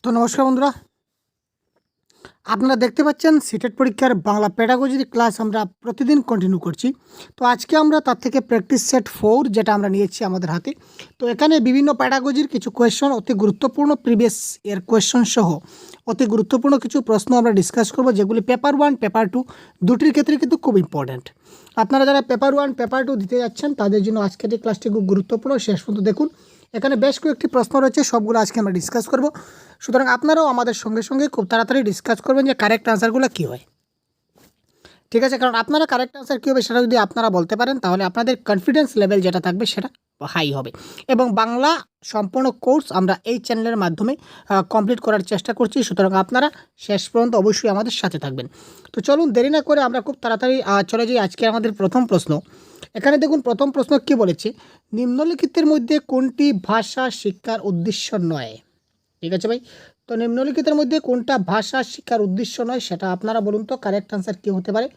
তো নমস্কার বন্ধুরা, আপনারা দেখতে পাচ্ছেন সিটেট পরীক্ষার বাংলা পেডাগোজির ক্লাস আমরা প্রতিদিন কন্টিনিউ করছি। তো আজকে আমরা তার থেকে প্র্যাকটিস সেট 4 যেটা আমরা নিয়েছি আমাদের হাতে। তো এখানে বিভিন্ন পেডাগোজির কিছু কোয়েশ্চন, অতি গুরুত্বপূর্ণ প্রিভিয়াস ইয়ার কোয়েশ্চন সহ অতি গুরুত্বপূর্ণ কিছু প্রশ্ন আমরা ডিসকাস করব, যেগুলি পেপার 1 পেপার 2 দুটির ক্ষেত্রে কিন্তু খুব ইম্পর্ট্যান্ট। আপনারা যারা পেপার 1 পেপার 2 দিতে যাচ্ছেন তাদের জন্য আজকের এই ক্লাসটি খুব গুরুত্বপূর্ণ, শেষ পর্যন্ত দেখুন। এখানে বেশ কয়েকটি প্রশ্ন রয়েছে, সবগুলো আজকে আমরা ডিসকাস করব। সুতরাং আপনারাও আমাদের সঙ্গে সঙ্গে খুব তাড়াতাড়ি ডিসকাস করবেন যে কারেক্ট আনসারগুলো কী হয়, ঠিক আছে? কারণ আপনারা কারেক্ট আনসার কী হবে সেটা যদি আপনারা বলতে পারেন তাহলে আপনাদের কনফিডেন্স লেভেল যেটা থাকবে সেটা হাই হবে। এবং বাংলা সম্পূর্ণ কোর্স আমরা এই চ্যানেলের মাধ্যমে কমপ্লিট করার চেষ্টা করছি, সুতরাং আপনারা শেষ পর্যন্ত অবশ্যই আমাদের সাথে থাকবেন। তো চলুন দেরি না করে আমরা খুব তাড়াতাড়ি চলে যাই আজকে আমাদের প্রথম প্রশ্ন। এখানে দেখুন প্রথম প্রশ্ন কী বলেছে, নিম্নলিখিতের মধ্যে কোনটি ভাষা শিক্ষার উদ্দেশ্য নয়? ঠিক আছে ভাই, তো নিম্নলিখিতের মধ্যে কোনটা ভাষা শিক্ষার উদ্দেশ্য নয় সেটা আপনারা বলুন তো কারেক্ট আনসার কী হতে পারে।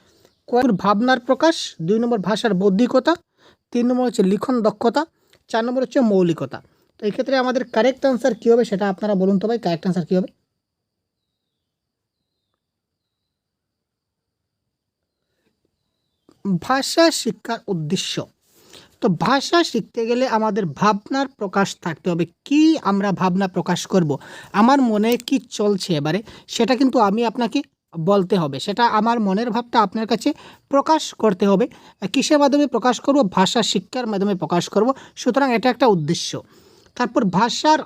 ভাবনার প্রকাশ, 2 নম্বর ভাষার বৌদ্ধিকতা, 3 নম্বর হচ্ছে লিখন দক্ষতা, 4 নম্বর হচ্ছে মৌলিকতা। তো এই ক্ষেত্রে আমাদের কারেক্ট আনসার কী হবে সেটা আপনারা বলুন তো ভাই, কারেক্ট আনসার কী হবে? ভাষা শিক্ষার উদ্দেশ্য। তো ভাষা শিখতে গেলে আমাদের ভাবনার প্রকাশ থাকতে হবে। কি আমরা ভাবনা প্রকাশ করব, আমার মনে কি চলছে এবারে সেটা কিন্তু আমি আপনাকে বলতে হবে, সেটা আমার মনের ভাবটা আপনার কাছে প্রকাশ করতে হবে। কিসের মাধ্যমে প্রকাশ করব? ভাষা শিক্ষার মাধ্যমে প্রকাশ করব। সুতরাং এটা একটা উদ্দেশ্য। তারপর ভাষার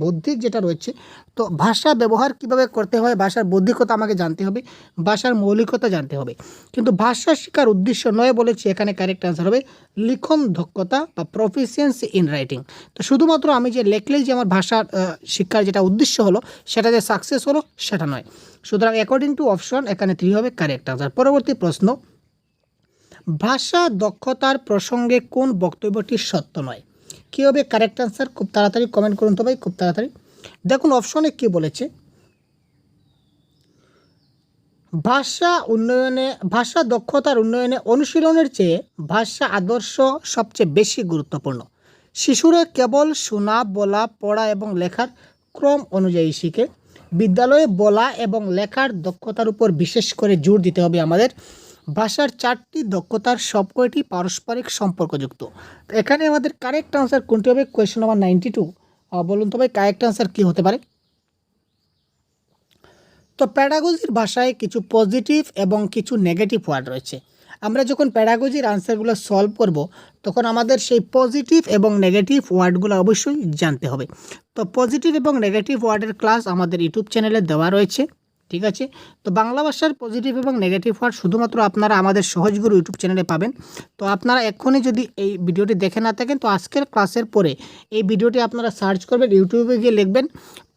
বৌদ্ধিক যেটা রয়েছে, তো ভাষা ব্যবহার কিভাবে করতে হয়, ভাষার বৌদ্ধিকতা আমাকে জানতে হবে, ভাষার মৌলিকতা জানতে হবে। কিন্তু ভাষা শিক্ষার উদ্দেশ্য নয় বলেছি, এখানে কারেক্ট আনসার হবে লিখন দক্ষতা বা প্রফিসিয়েন্সি ইন রাইটিং। তো শুধুমাত্র আমি যে লেখলেই যে আমার ভাষার শিক্ষার যেটা উদ্দেশ্য হলো সেটা যে সাকসেস হলো সেটা নয়। সুতরাং অ্যাকর্ডিং টু অপশন এখানে 3 হবে কারেক্ট আনসার। পরবর্তী প্রশ্ন, ভাষা দক্ষতার প্রসঙ্গে কোন বক্তব্যটি সত্য নয়? কী হবে কারেক্ট আনসার? খুব তাড়াতাড়ি কমেন্ট করুন তো ভাই, খুব তাড়াতাড়ি। দেখুন অপশনে কী বলেছে, ভাষা দক্ষতার উন্নয়নে অনুশীলনের চেয়ে ভাষা আদর্শ সবচেয়ে বেশি গুরুত্বপূর্ণ। শিশুরা কেবল শোনা, বলা, পড়া এবং লেখার ক্রম অনুযায়ী শিখে। বিদ্যালয়ে বলা এবং লেখার দক্ষতার উপর বিশেষ করে জোর দিতে হবে আমাদের। ভাষার 4টি দক্ষতার সবকয়টি পারস্পরিক সম্পর্কযুক্ত। তো এখানে আমাদের কারেক্ট আনসার কোনটি হবে? Question number 92। বলুন তো ভাই কারেক্ট আনসার কী হতে পারে? তো প্যাডাগোজির ভাষায় কিছু পজিটিভ এবং কিছু নেগেটিভ ওয়ার্ড রয়েছে। আমরা যখন প্যাডাগোজির আনসারগুলো সলভ করব তখন আমাদের সেই পজিটিভ এবং নেগেটিভ ওয়ার্ডগুলো অবশ্যই জানতে হবে। তো পজিটিভ এবং নেগেটিভ ওয়ার্ডের ক্লাস আমাদের ইউটিউব চ্যানেলে দেওয়া রয়েছে, ঠিক আছে? তো বাংলা ভাষার পজিটিভ এবং নেগেটিভ ওয়ার্ড শুধুমাত্র আপনারা আমাদের সহজগুরু ইউটিউব চ্যানেলে পাবেন। তো আপনারা এক্ষুনি যদি এই ভিডিওটি দেখে না থাকেন তো আজকের ক্লাসের পরে এই ভিডিওটি আপনারা সার্চ করবেন, ইউটিউবে গিয়ে লিখবেন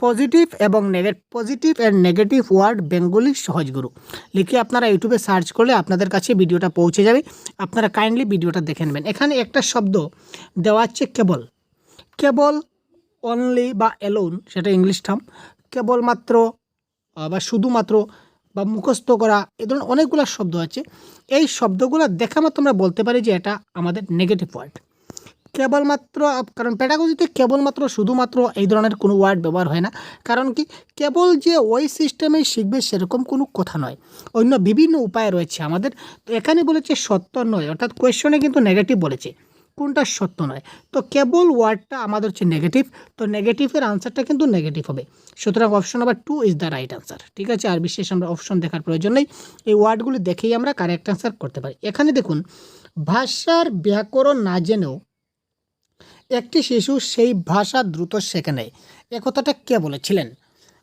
positive and negative word Bengali Sahajguru লিখে আপনারা ইউটিউবে সার্চ করলে আপনাদের কাছে ভিডিওটা পৌঁছে যাবে। আপনারা কাইন্ডলি ভিডিওটা দেখে নেবেন। এখানে একটা শব্দ দেওয়া আছে কেবল, অনলি বা অ্যালোন, সেটা ইংলিশ টার্ম। কেবলমাত্র বা শুধুমাত্র বা মুখস্থ করা, এ ধরনের অনেকগুলো শব্দ আছে। এই শব্দগুলো দেখা মাত্র আমরা বলতে পারি যে এটা আমাদের নেগেটিভ ওয়ার্ড। কেবলমাত্র, কারণ প্যাডাগজিতে কেবলমাত্র শুধুমাত্র এই ধরনের কোনো ওয়ার্ড ব্যবহার হয় না। কারণ কি, কেবল যে ওই সিস্টেমেই শিখবে সেরকম কোনো কথা নয়, অন্য বিভিন্ন উপায় রয়েছে আমাদের। তো এখানে বলেছে সত্য নয়, অর্থাৎ কোয়েশ্চনে কিন্তু নেগেটিভ বলেছে, কোনটা সত্য নয়। তো কেবল ওয়ার্ডটা আমাদের হচ্ছে নেগেটিভ, তো নেগেটিভের আনসারটা কিন্তু নেগেটিভ হবে। সুতরাং option number 2 is the right answer, ঠিক আছে? আর বিশেষ আমরা অপশন দেখার প্রয়োজন নেই, এই ওয়ার্ডগুলি দেখেই আমরা কারেক্ট আনসার করতে পারি। এখানে দেখুন, ভাষার ব্যাকরণ না জেনেও একটি শিশু সেই ভাষা দ্রুত শেখে নেয়, এ কথাটা কে বলেছিলেন?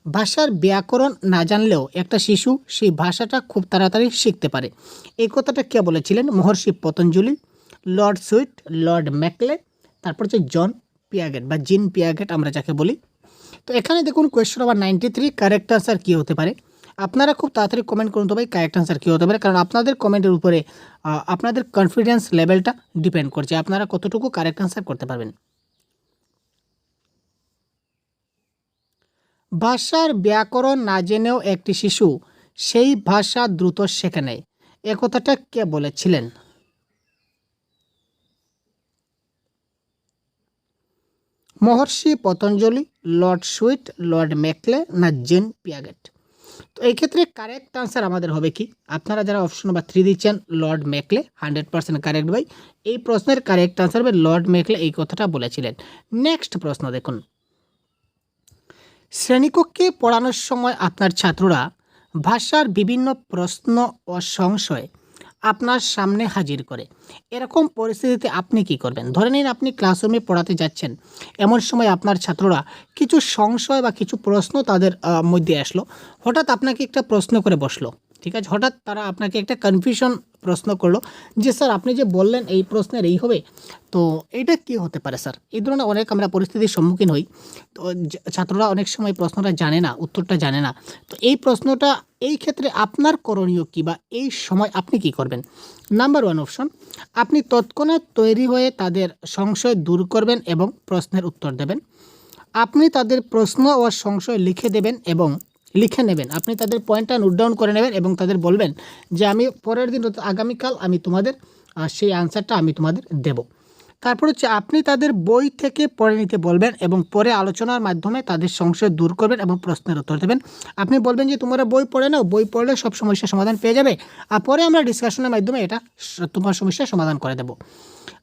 ভাষার ব্যাকরণ না জানলেও একটা শিশু সেই ভাষাটা খুব তাড়াতাড়ি শিখতে পারে, এই কথাটা কে বলেছিলেন? Maharshi Patanjali, Lord Sweet, Lord Macaulay, তারপর হচ্ছে জন পিয়াগেট বা জিন পিয়াগেট আমরা যাকে বলি। তো এখানে দেখুন কোয়েশ্চন নাম্বার 93 কারেক্ট আনসার কী হতে পারে? আপনারা খুব তাড়াতাড়ি কমেন্ট করুন তো ভাই কারেক্ট আনসার কী হতে পারে, কারণ আপনাদের কমেন্টের উপরে আপনাদের কনফিডেন্স লেভেলটা ডিপেন্ড করছে, আপনারা কতটুকু কারেক্ট আনসার করতে পারবেন। ভাষার ব্যাকরণ না জেনেও একটি শিশু সেই ভাষা দ্রুত শেখে নেয়, এ কথাটা কে বলেছিলেন? Maharshi Patanjali, Lord Sweet, Lord Macaulay না জেন পিয়াগেট? তো এই ক্ষেত্রে কারেক্ট আনসার আমাদের হবে কি? আপনারা যারা অপশন নাম্বার 3 দিচ্ছেন লর্ড মেকলে, 100% কারেক্ট ভাই। এই প্রশ্নের কারেক্ট আনসার হবে লর্ড মেকলে এই কথাটা বলেছিলেন। নেক্সট প্রশ্ন দেখুন, শ্রেণীকক্ষে পড়ানোর সময় আপনার ছাত্ররা ভাষার বিভিন্ন প্রশ্ন ও সংশয় আপনার সামনে হাজির করে, এরকম পরিস্থিতিতে আপনি কি করবেন? ধরে নিন আপনি ক্লাসরুমে পড়াতে যাচ্ছেন, এমন সময় আপনার ছাত্ররা কিছু সংশয় বা কিছু প্রশ্ন তাদের মধ্যে আসলো, হঠাৎ আপনাকে একটা প্রশ্ন করে বসলো, ঠিক আছে, হঠাৎ তারা আপনাকে একটা কনফিউশন প্রশ্ন করলো যে স্যার আপনি যে বললেন এই প্রশ্নের এই হবে, তো এইটা কি হতে পারে স্যার? এই ধরনের অনেক আমরা পরিস্থিতির সম্মুখীন হই। তো ছাত্ররা অনেক সময় প্রশ্নটা জানে না, উত্তরটা জানে না। তো এই প্রশ্নটা, এই ক্ষেত্রে আপনার করণীয় কী বা এই সময় আপনি কি করবেন? নাম্বার 1 অপশন, আপনি তৎক্ষণাৎ তৈরি হয়ে তাদের সংশয় দূর করবেন এবং প্রশ্নের উত্তর দেবেন। আপনি তাদের প্রশ্ন ও সংশয় লিখে দেবেন এবং লিখে নেবেন। আপনি তাদের পয়েন্টটা নোট ডাউন করে নেবেন এবং তাদের বলবেন যে আমি পরের দিন আগামীকাল আমি তোমাদের সেই আনসারটা আমি তোমাদের দেব। তারপর হচ্ছে আপনি তাদের বই থেকে পড়ে নিতে বলবেন এবং পরে আলোচনার মাধ্যমে তাদের সংশয় দূর করবেন এবং প্রশ্নের উত্তর দেবেন। আপনি বলবেন যে তোমরা বই পড়ে নাও, বই পড়লে সব সমস্যার সমাধান পেয়ে যাবে, আর পরে আমরা ডিসকাশনের মাধ্যমে এটা তোমার সমস্যার সমাধান করে দেব।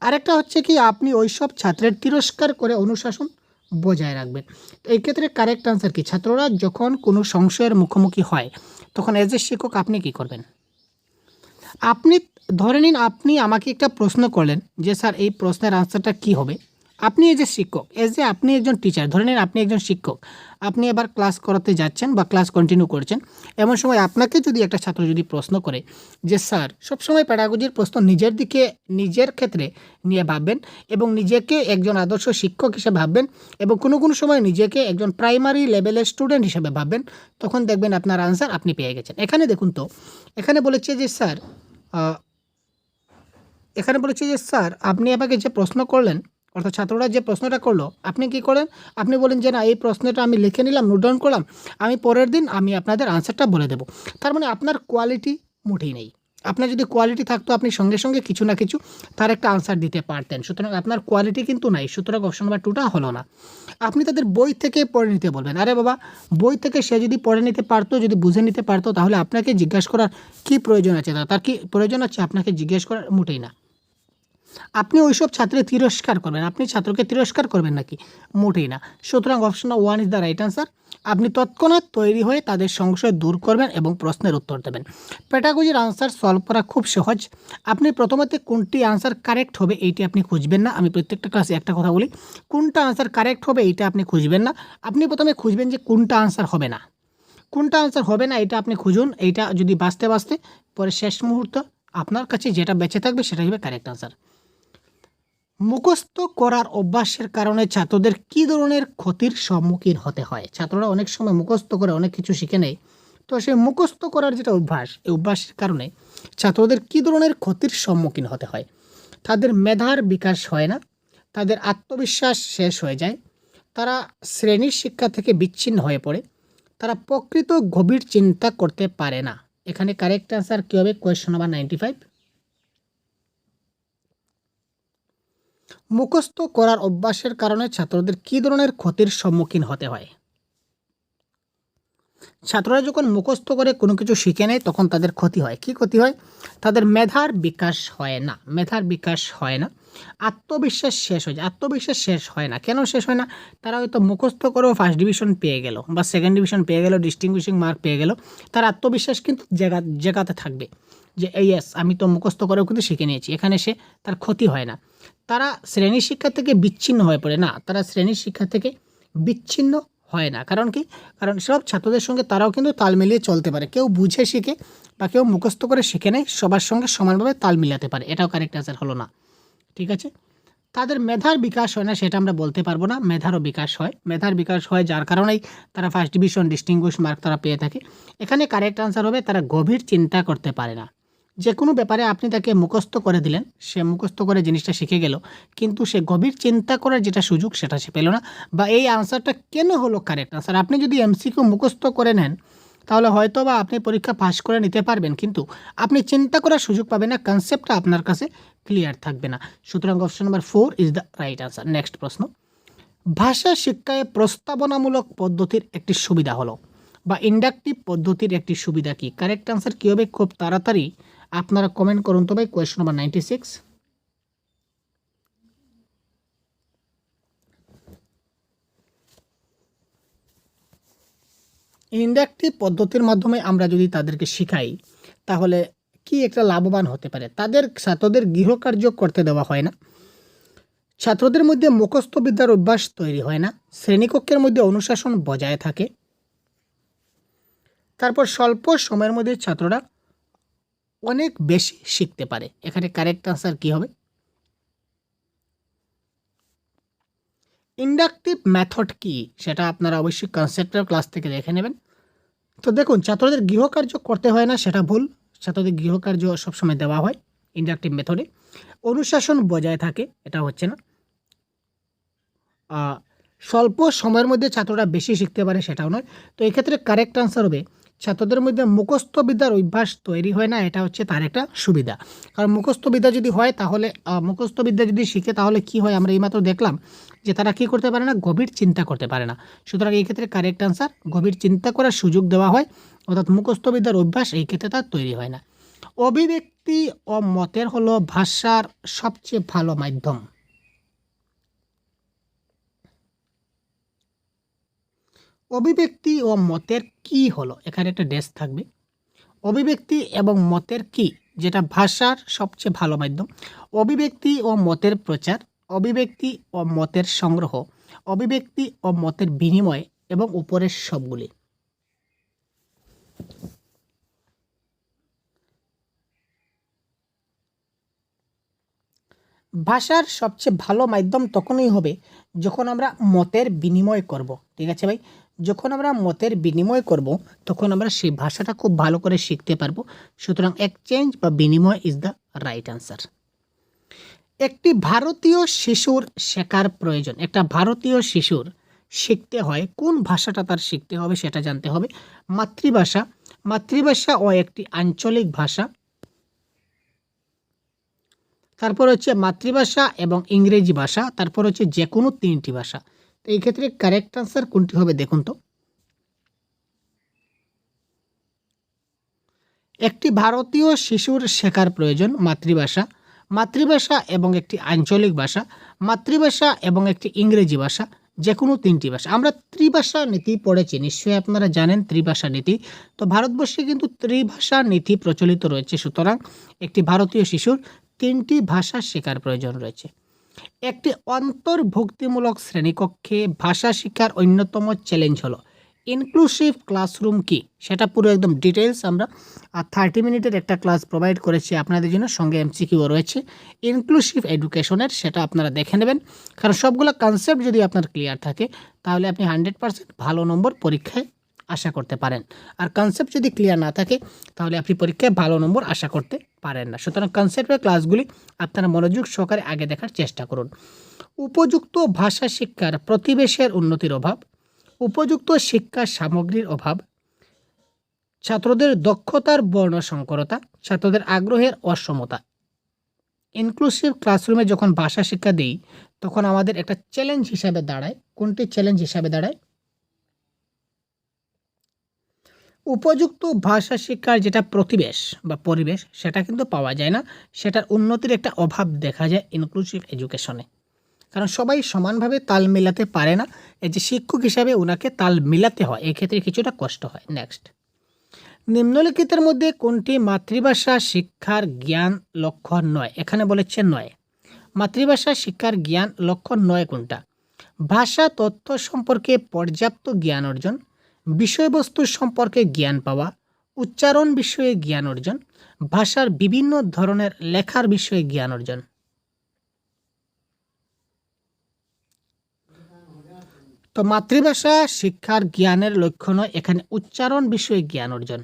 আরেকটা হচ্ছে কি, আপনি ওই সব ছাত্রের তিরস্কার করে অনুশাসন বজায় রাখবেন। তো এই ক্ষেত্রে কারেক্ট আনসার কি? ছাত্ররা যখন কোনো সংশয়ের মুখোমুখি হয় তখন এজ এ শিক্ষক আপনি কি করবেন? আপনি ধরে নিন আপনি আমাকে একটা প্রশ্ন করলেন যে স্যার এই প্রশ্নের আনসারটা কি হবে। আপনি এজ এ শিক্ষক, আপনি একজন টিচার, ধরে নিন আপনি একজন শিক্ষক, আপনি এবার ক্লাস করাতে যাচ্ছেন বা ক্লাস কন্টিনিউ করছেন। এমন সময় আপনাকে যদি একটা ছাত্র যদি প্রশ্ন করে যে স্যার, সবসময় প্যাডাগজির প্রশ্ন নিজের দিকে, নিজের ক্ষেত্রে নিয়ে ভাববেন এবং নিজেকে একজন আদর্শ শিক্ষক হিসেবে ভাববেন এবং কোনো কোনো সময় নিজেকে একজন প্রাইমারি লেভেলের স্টুডেন্ট হিসেবে ভাববেন, তখন দেখবেন আপনার আনসার আপনি পেয়ে গেছেন। এখানে দেখুন তো, এখানে বলেছে যে স্যার আপনি আমাকে যে প্রশ্ন করলেন, অর্থাৎ ছাত্ররা যে প্রশ্নটা করলো, আপনি কি করেন? আপনি বলেন যে না, এই প্রশ্নটা আমি লিখে নিলাম, নোট ডাউন করলাম, আমি পরের দিন আমি আপনাদের আনসারটা বলে দেবো। তার মানে আপনার কোয়ালিটি মোটেই নেই। আপনার যদি কোয়ালিটি থাকতো আপনি সঙ্গে সঙ্গে কিছু না কিছু তার একটা আনসার দিতে পারতেন। সুতরাং আপনার কোয়ালিটি কিন্তু নাই, সুতরাং অপশন নাম্বার 2টা হলো না। আপনি তাদের বই থেকে পড়ে নিতে বলবেন। আরে বাবা, বই থেকে সে যদি পড়ে নিতে পারতো, যদি বুঝে নিতে পারতো, তাহলে আপনাকে জিজ্ঞাসা করার কী প্রয়োজন আছে? তার কি প্রয়োজন আছে আপনাকে জিজ্ঞেস করার? মোটেই না। আপনি ওইসব ছাত্রের তিরস্কার করবেন? আপনি ছাত্রকে তিরস্কার করবেন নাকি? মোটেই না। সুতরাং option 1 is the right answer. আপনি তৎক্ষণাৎ তৈরি হয়ে তাদের সংশয় দূর করবেন এবং প্রশ্নের উত্তর দেবেন। প্যাডাগজির আনসার সলভ করা খুব সহজ। আপনি প্রথমত কোনটি আনসার কারেক্ট হবে এইটি আপনি খুঁজবেন না। আমি প্রত্যেকটা ক্লাসে একটা কথা বলি, কোনটা আনসার কারেক্ট হবে এইটা আপনি খুঁজবেন না। আপনি প্রথমে খুঁজবেন যে কোনটা আনসার হবে না। কোনটা আনসার হবে না এটা আপনি খুঁজুন। এইটা যদি বাঁচতে বাঁচতে পরে শেষ মুহূর্ত আপনার কাছে যেটা বেঁচে থাকবে সেটাই হবে কারেক্ট আনসার। মুখস্থ করার অভ্যাসের কারণে ছাত্রদের কী ধরনের ক্ষতির সম্মুখীন হতে হয়? ছাত্ররা অনেক সময় মুখস্থ করে অনেক কিছু শিখে নেয়, তো সেই মুখস্থ করার যেটা অভ্যাস, এই অভ্যাসের কারণে ছাত্রদের কী ধরনের ক্ষতির সম্মুখীন হতে হয়? তাদের মেধার বিকাশ হয় না, তাদের আত্মবিশ্বাস শেষ হয়ে যায়, তারা শ্রেণীর শিক্ষা থেকে বিচ্ছিন্ন হয়ে পড়ে, তারা প্রকৃত গভীর চিন্তা করতে পারে না। এখানে কারেক্ট অ্যান্সার কী হবে? Question number 95। মুখস্থ করার অভ্যাসের কারণে ছাত্রদের কী ধরনের ক্ষতির সম্মুখীন হতে হয়? ছাত্ররা যখন মুখস্থ করে কোনো কিছু শিখে নেয় তখন তাদের ক্ষতি হয়। কী ক্ষতি হয়? তাদের মেধার বিকাশ হয় না, মেধার বিকাশ হয় না, আত্মবিশ্বাস শেষ হয়ে যায়। আত্মবিশ্বাস শেষ হয় না, কেন শেষ হয় না? তারা হয়তো মুখস্থ করেও ফার্স্ট ডিভিশন পেয়ে গেল বা সেকেন্ড ডিভিশন পেয়ে গেল, ডিস্টিংগুইশিং মার্ক পেয়ে গেল, তার আত্মবিশ্বাস কিন্তু জায়গাতে থাকবে যে ইয়েস আমি তো মুখস্থ করেও কিন্তু শিখে নিয়েছি। এখানে সে তার ক্ষতি হয় না। তারা শ্রেণীর শিক্ষা থেকে বিচ্ছিন্ন হয়ে পড়ে না, তারা শ্রেণীর শিক্ষা থেকে বিচ্ছিন্ন হয় না। কারণ কি? কারণ সব ছাত্রদের সঙ্গে তারাও কিন্তু তাল মিলিয়ে চলতে পারে। কেউ বুঝে শিখে বা কেউ মুখস্থ করে শিখে নেয়, সবার সঙ্গে সমানভাবে তাল মিলাতে পারে। এটাও কারেক্ট অ্যান্সার হলো না। ঠিক আছে, তাদের মেধার বিকাশ হয় না সেটা আমরা বলতে পারবো না, মেধারও বিকাশ হয়। মেধার বিকাশ হয় যার কারণেই তারা ফার্স্ট ডিভিশন, ডিস্টিংগুইশ মার্ক তারা পেয়ে থাকে। এখানে কারেক্ট আনসার হবে তারা গভীর চিন্তা করতে পারে না। যে কোনো ব্যাপারে আপনি তাকে মুখস্থ করে দিলেন, সে মুখস্থ করে জিনিসটা শিখে গেল, কিন্তু সে গভীর চিন্তা করার যেটা সুযোগ সেটা সে পেল না। বা এই আনসারটা কেন হলো কারেক্ট আনসার? আপনি যদি এমসিকিউ মুখস্থ করে নেন তাহলে হয়তো বা আপনি পরীক্ষা পাস করে নিতে পারবেন, কিন্তু আপনি চিন্তা করার সুযোগ পাবেন না, কনসেপ্টটা আপনার কাছে ক্লিয়ার থাকবে না। সুতরাং option number 4 is the right answer. Next প্রশ্ন, ভাষা শিক্ষায় প্রস্তাবনামূলক পদ্ধতির একটি সুবিধা হলো বা ইন্ডাকটিভ পদ্ধতির একটি সুবিধা কি? কারেক্ট আনসার কী হবে? খুব তাড়াতাড়ি আপনারা কমেন্ট করুন তবে। Question number 96। ইন্ডাকটিভ পদ্ধতির মাধ্যমে আমরা যদি তাদেরকে শেখাই তাহলে কি একটা লাভবান হতে পারে। ছাত্রদের গৃহকার্য করতে দেওয়া হয় না, ছাত্রদের মধ্যে মুখস্থ বিদ্যার অভ্যাস তৈরি হয় না, শ্রেণীকক্ষের মধ্যে অনুশাসন বজায় থাকে, তারপর স্বল্প সময়ের মধ্যে ছাত্ররা অনেক বেশি শিখতে পারে। এখানে কারেক্ট আনসার কি হবে? ইন্ডাকটিভ মেথড কি সেটা আপনারা অবশ্যই কনসেপ্টের ক্লাস থেকে দেখে নেবেন। তো দেখুন, ছাত্রদের গৃহকার্য করতে হয় না, সেটা ভুল। ছাত্রদের গৃহকার্য সবসময় দেওয়া হয় ইন্ডাকটিভ মেথডে। অনুশাসন বজায় থাকে, এটা হচ্ছে না। স্বল্প সময়ের মধ্যে ছাত্ররা বেশি শিখতে পারে, সেটাও নয়। তো এক্ষেত্রে কারেক্ট আনসার হবে ছাত্রদের মধ্যে মুখস্থ বিদ্যার অভ্যাস তৈরি হয় না, এটা হচ্ছে তার একটা সুবিধা। কারণ মুখস্থ বিদ্যা যদি হয় তাহলে মুখস্থ বিদ্যা যদি শিখে তাহলে কি হয়, আমরা এইমাত্র দেখলাম যে তারা কি করতে পারে না, গভীর চিন্তা করতে পারে না। সুতরাং এই ক্ষেত্রে কারেক্ট আনসার গভীর চিন্তা করার সুযোগ দেওয়া হয়, অর্থাৎ মুখস্থ বিদ্যার অভ্যাস এই ক্ষেত্রে তার তৈরি হয় না। অভিব্যক্তি ও মতের হলো ভাষার সবচেয়ে ভালো মাধ্যম। অভিব্যক্তি ও মতের কি হলো, এখানে একটা ড্যাশ থাকবে। অভিব্যক্তি এবং মতের কি, যেটা ভাষার সবচেয়ে ভালো মাধ্যম। অভিব্যক্তি ও মতের প্রচার, অভিব্যক্তি ও মতের সংগ্রহ, অভিব্যক্তি ও মতের বিনিময় এবং উপরের সবগুলি। ভাষার সবচেয়ে ভালো মাধ্যম তখনই হবে যখন আমরা মতের বিনিময় করব। ঠিক আছে ভাই? যখন আমরা মতের বিনিময় করব তখন আমরা সেই ভাষাটা খুব ভালো করে শিখতে পারবো। সুতরাং এক্সচেঞ্জ বা বিনিময় ইজ দ্য রাইট আনসার। একটি ভারতীয় শিশুর শেখার প্রয়োজন। একটা ভারতীয় শিশুর শিখতে হয় কোন ভাষাটা তার শিখতে হবে সেটা জানতে হবে। মাতৃভাষা, মাতৃভাষা ও একটি আঞ্চলিক ভাষা, তারপর হচ্ছে মাতৃভাষা এবং ইংরেজি ভাষা, তারপর হচ্ছে যে কোনো 3টি ভাষা। তো এই ক্ষেত্রে কারেক্ট আনসার কোনটি হবে দেখুন তো। একটি ভারতীয় শিশুর শেখার প্রয়োজন মাতৃভাষা, মাতৃভাষা এবং একটি আঞ্চলিক ভাষা, মাতৃভাষা এবং একটি ইংরেজি ভাষা, যে কোনো 3টি ভাষা। আমরা ত্রিভাষা নীতি পড়েছি, নিশ্চয়ই আপনারা জানেন ত্রিভাষা নীতি। তো ভারতবর্ষে কিন্তু ত্রিভাষা নীতি প্রচলিত রয়েছে। সুতরাং একটি ভারতীয় শিশুর 3টি ভাষা শেখার প্রয়োজন রয়েছে। একটি অন্তর্ভুক্তিমূলক শ্রেণীকক্ষে ভাষা শিক্ষার অন্যতম চ্যালেঞ্জ হলো ইনক্লুসিভ ক্লাসরুম কি, সেটা পুরো একদম ডিটেলস আমরা 30 মিনিটের একটা ক্লাস প্রোভাইড করেছি আপনাদের জন্য, সঙ্গে এমসিকিউ রয়েছে ইনক্লুসিভ এডুকেশনের, সেটা আপনারা দেখে নেবেন। কারণ সবগুলো কনসেপ্ট যদি আপনার ক্লিয়ার থাকে তাহলে আপনি 100% ভালো নম্বর পরীক্ষায় আশা করতে পারেন। আর কনসেপ্ট যদি ক্লিয়ার না থাকে তাহলে আপনি পরীক্ষায় ভালো নম্বর আশা করতে পারেন না। সুতরাং কনসেপ্টের ক্লাসগুলি আপনারা মনোযোগ সহকারে আগে দেখার চেষ্টা করুন। উপযুক্ত ভাষা শিক্ষার প্রতিবেশের উন্নতির অভাব, উপযুক্ত শিক্ষা সামগ্রীর অভাব, ছাত্রদের দক্ষতার বর্ণসংকরতা, ছাত্রদের আগ্রহের অসমতা। ইনক্লুসিভ ক্লাসরুমে যখন ভাষা শিক্ষা দিই তখন আমাদের একটা চ্যালেঞ্জ হিসাবে দাঁড়ায়। কোনটি চ্যালেঞ্জ হিসাবে দাঁড়ায়? উপযুক্ত ভাষা শিক্ষার যেটা প্রতিবেশ বা পরিবেশ সেটা কিন্তু পাওয়া যায় না, সেটার উন্নতির একটা অভাব দেখা যায় ইনক্লুসিভ এডুকেশনে। কারণ সবাই সমানভাবে তাল মেলাতে পারে না, এই যে শিক্ষক হিসাবে ওনাকে তাল মেলাতে হয়, এক্ষেত্রে কিছুটা কষ্ট হয়। নেক্সট, নিম্নলিখিতের মধ্যে কোনটি মাতৃভাষা শিক্ষার জ্ঞান লক্ষ্য নয়? এখানে বলেছে নয়। মাতৃভাষা শিক্ষার জ্ঞান লক্ষ্য নয় কোনটা? ভাষা তথ্য সম্পর্কে পর্যাপ্ত জ্ঞান অর্জন, বিষয়বস্তু সম্পর্কে জ্ঞান পাওয়া, উচ্চারণ বিষয়ে জ্ঞান অর্জন, ভাষার বিভিন্ন ধরনের লেখার বিষয়ে জ্ঞান অর্জন। তো মাতৃভাষা শিক্ষার জ্ঞানের লক্ষ্য নয়, এখানে উচ্চারণ বিষয়ে জ্ঞান অর্জন,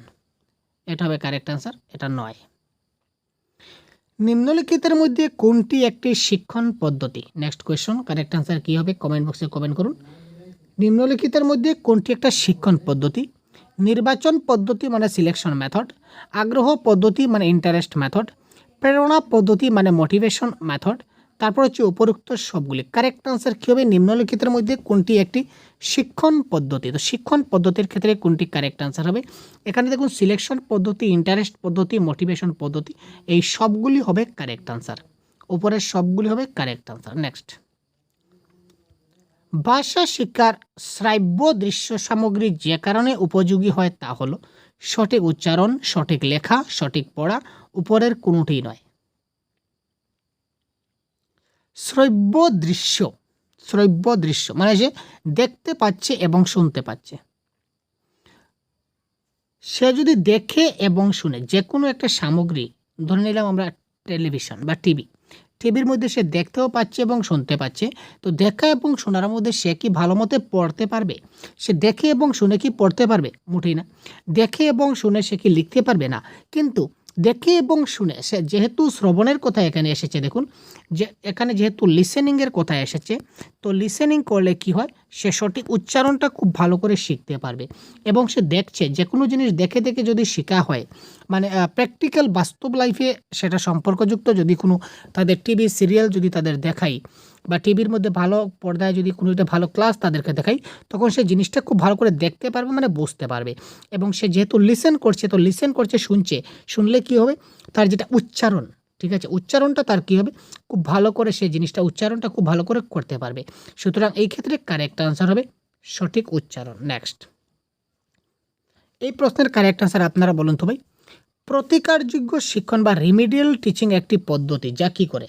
এটা হবে কারেক্ট আনসার, এটা নয়। নিম্নলিখিতের মধ্যে কোনটি একটি শিক্ষণ পদ্ধতি? নেক্সট কোয়েশ্চন, কারেক্ট আনসার কি হবে কমেন্ট বক্সে কমেন্ট করুন। নিম্নলিখিতের মধ্যে কোনটি একটা শিক্ষণ পদ্ধতি? নির্বাচন পদ্ধতি মানে সিলেকশন মেথড, আগ্রহ পদ্ধতি মানে ইন্টারেস্ট মেথড, প্রেরণা পদ্ধতি মানে মোটিভেশন মেথড, তারপর হচ্ছে উপরোক্ত সবগুলি। কারেক্ট আনসার কী হবে? নিম্নলিখিতের মধ্যে কোনটি একটি শিক্ষণ পদ্ধতি? তো শিক্ষণ পদ্ধতির ক্ষেত্রে কোনটি কারেক্ট আনসার হবে? এখানে দেখুন সিলেকশন পদ্ধতি, ইন্টারেস্ট পদ্ধতি, মোটিভেশন পদ্ধতি, এই সবগুলি হবে কারেক্ট আনসার। উপরের সবগুলি হবে কারেক্ট আনসার। নেক্সট, ভাষা শিক্ষার শ্রাব্য দৃশ্য সামগ্রী যে কারণে উপযোগী হয় তা হলো সঠিক উচ্চারণ, সঠিক লেখা, সঠিক পড়া, উপরের কোনোটি নয়। শ্রব্য দৃশ্য, শ্রব্য দৃশ্য মানে যে দেখতে পাচ্ছে এবং শুনতে পাচ্ছে। সে যদি দেখে এবং শুনে যে কোনো একটা সামগ্রী, ধরে নিলাম আমরা টেলিভিশন বা টিভির মধ্যে সে দেখতেও পাচ্ছে এবং শুনতে পাচ্ছে, তো দেখা এবং শোনার মধ্যে সে কি ভালো মতো পড়তে পারবে? সে দেখে এবং শুনে কি পড়তে পারবে? মোটেই না। দেখে এবং শুনে সে কি লিখতে পারবে? না। কিন্তু দেখে এবং শুনে সে যেহেতু শ্রবণের কথা এখানে এসেছে, দেখুন যে এখানে যেহেতু লিসেনিংয়ের কথা এসেছে, তো লিসেনিং করলে কি হয়? সে সঠিক উচ্চারণটা খুব ভালো করে শিখতে পারবে। এবং সে দেখছে, যে কোনো জিনিস দেখে দেখে যদি শেখা হয়, মানে প্র্যাকটিক্যাল বাস্তব লাইফে সেটা সম্পর্কযুক্ত, যদি কোনো তাদের টিভি সিরিয়াল যদি তাদের দেখাই, বা টিভির মধ্যে ভালো পর্দায় যদি কোনো একটা ভালো ক্লাস তাদেরকে দেখাই, তখন সে জিনিসটা খুব ভালো করে দেখতে পারবে, মানে বুঝতে পারবে। এবং সে যেহেতু লিসেন করছে, তো লিসেন করছে, শুনছে, শুনলে কি হবে? তার যেটা উচ্চারণ, ঠিক আছে, উচ্চারণটা তার কী হবে? খুব ভালো করে সে জিনিসটা উচ্চারণটা খুব ভালো করে করতে পারবে। সুতরাং এই ক্ষেত্রে কারেক্ট আনসার হবে সঠিক উচ্চারণ। নেক্সট, এই প্রশ্নের কারেক্ট আনসার আপনারা বলুন তো ভাই। প্রতিকারযোগ্য শিক্ষণ বা রিমিডিয়াল টিচিং একটি পদ্ধতি যা কী করে?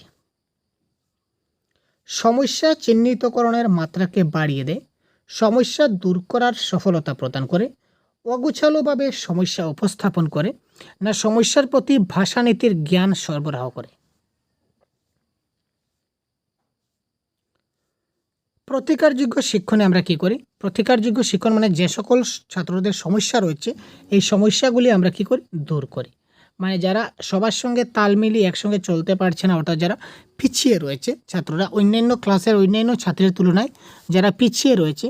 সমস্যা চিহ্নিতকরণের মাত্রাকে বাড়িয়ে দেয়, সমস্যা দূর করার সফলতা প্রদান করে, অগোছালোভাবে সমস্যা উপস্থাপন করে, না সমস্যার প্রতি ভাষানীতির জ্ঞান সরবরাহ করে? প্রতিকারযোগ্য শিক্ষণে আমরা কি করি? প্রতিকারযোগ্য শিক্ষণ মানে যে সকল ছাত্রদের সমস্যা রয়েছে, এই সমস্যাগুলি আমরা কি করি? দূর করি। মানে যারা সবার সঙ্গে তাল মিলিয়ে একসঙ্গে চলতে পারছে না, অর্থাৎ যারা পিছিয়ে রয়েছে ছাত্ররা, অন্যান্য ক্লাসের অন্যান্য ছাত্রের তুলনায় যারা পিছিয়ে রয়েছে,